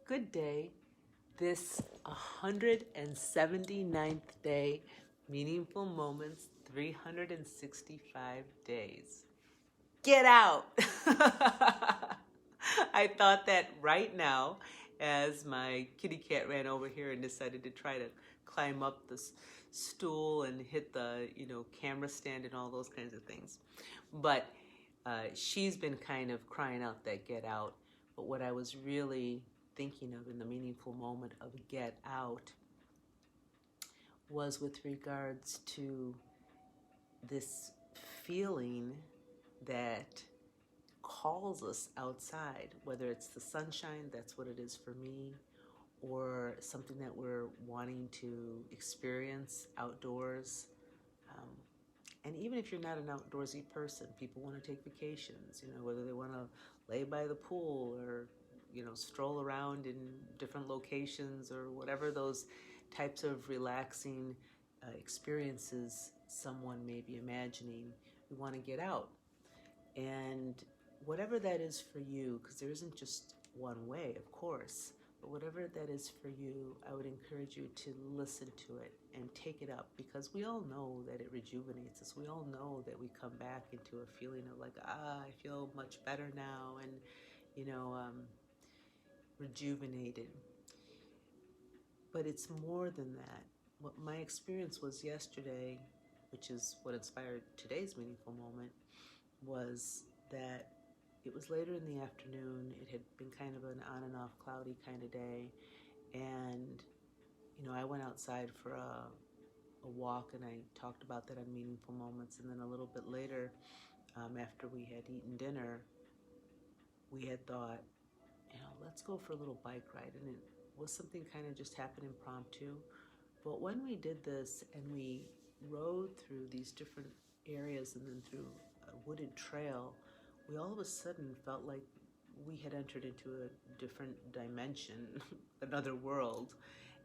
Good day. This 179th day, meaningful moments, 365 days. Get out! I thought that right now as my kitty cat ran over here and decided to try to climb up this stool and hit the, camera stand and all those kinds of things. But she's been kind of crying out that get out. But what I was really thinking of in the meaningful moment of get out was with regards to this feeling that calls us outside, whether it's the sunshine, that's what it is for me, or something that we're wanting to experience outdoors. And even if you're not an outdoorsy person, people want to take vacations, whether they want to lay by the pool or, stroll around in different locations or whatever those types of relaxing experiences someone may be imagining. We want to get out. And whatever that is for you, because there isn't just one way, of course, but whatever that is for you, I would encourage you to listen to it and take it up, because we all know that it rejuvenates us. We all know that we come back into a feeling of like, I feel much better now, and, rejuvenated. But it's more than that. What my experience was yesterday, which is what inspired today's meaningful moment, was that it was later in the afternoon. It had been kind of an on and off cloudy kind of day. And, I went outside for a walk, and I talked about that on Meaningful Moments. And then a little bit later, after we had eaten dinner, we had thought, let's go for a little bike ride. And it was something kind of just happened impromptu. But when we did this and we rode through these different areas and then through a wooded trail, we all of a sudden felt like we had entered into a different dimension, another world.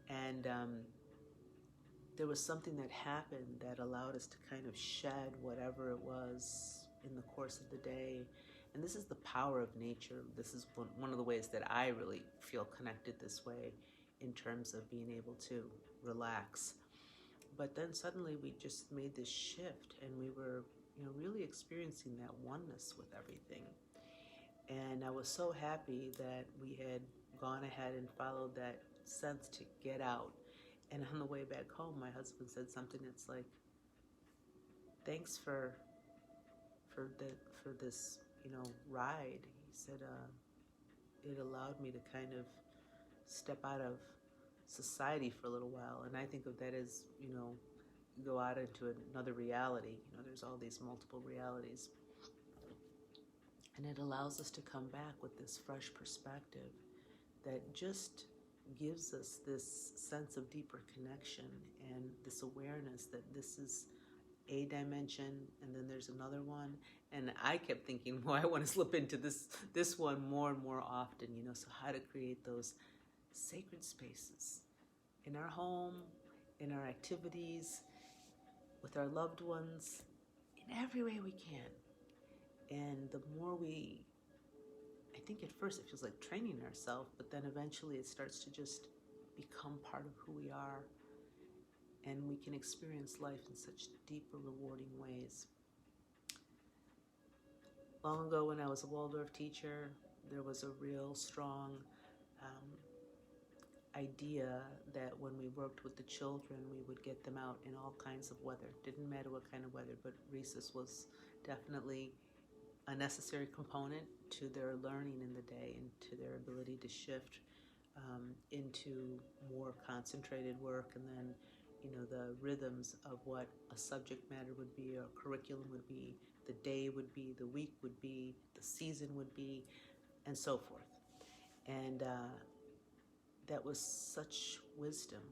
And there was something that happened that allowed us to kind of shed whatever it was in the course of the day. And this is the power of nature. This is one of the ways that I really feel connected this way in terms of being able to relax. But then suddenly we just made this shift, and we were really experiencing that oneness with everything. And I was so happy that we had gone ahead and followed that sense to get out. And on the way back home, my husband said something that's like, thanks for this, ride. He said, it allowed me to kind of step out of society for a little while. And I think of that as, go out into another reality. There's all these multiple realities. And it allows us to come back with this fresh perspective that just gives us this sense of deeper connection and this awareness that this is a dimension, and then there's another one. And I kept thinking, well, I want to slip into this one more and more often, so how to create those sacred spaces in our home, in our activities, with our loved ones, in every way we can. And the more I think at first it feels like training ourselves, but then eventually it starts to just become part of who we are. And we can experience life in such deeper, rewarding ways. Long ago, when I was a Waldorf teacher, there was a real strong idea that when we worked with the children, we would get them out in all kinds of weather. Didn't matter what kind of weather, but recess was definitely a necessary component to their learning in the day and to their ability to shift into more concentrated work, and then the rhythms of what a subject matter would be, or curriculum would be, the day would be, the week would be, the season would be, and so forth. And that was such wisdom.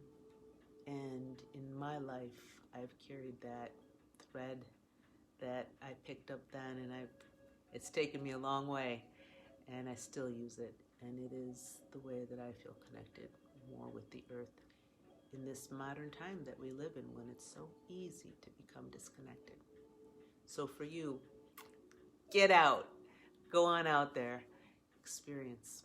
And in my life, I've carried that thread that I picked up then, and it's taken me a long way, and I still use it. And it is the way that I feel connected more with the earth in this modern time that we live in, when it's so easy to become disconnected. So for you, get out. Go on out there. Experience.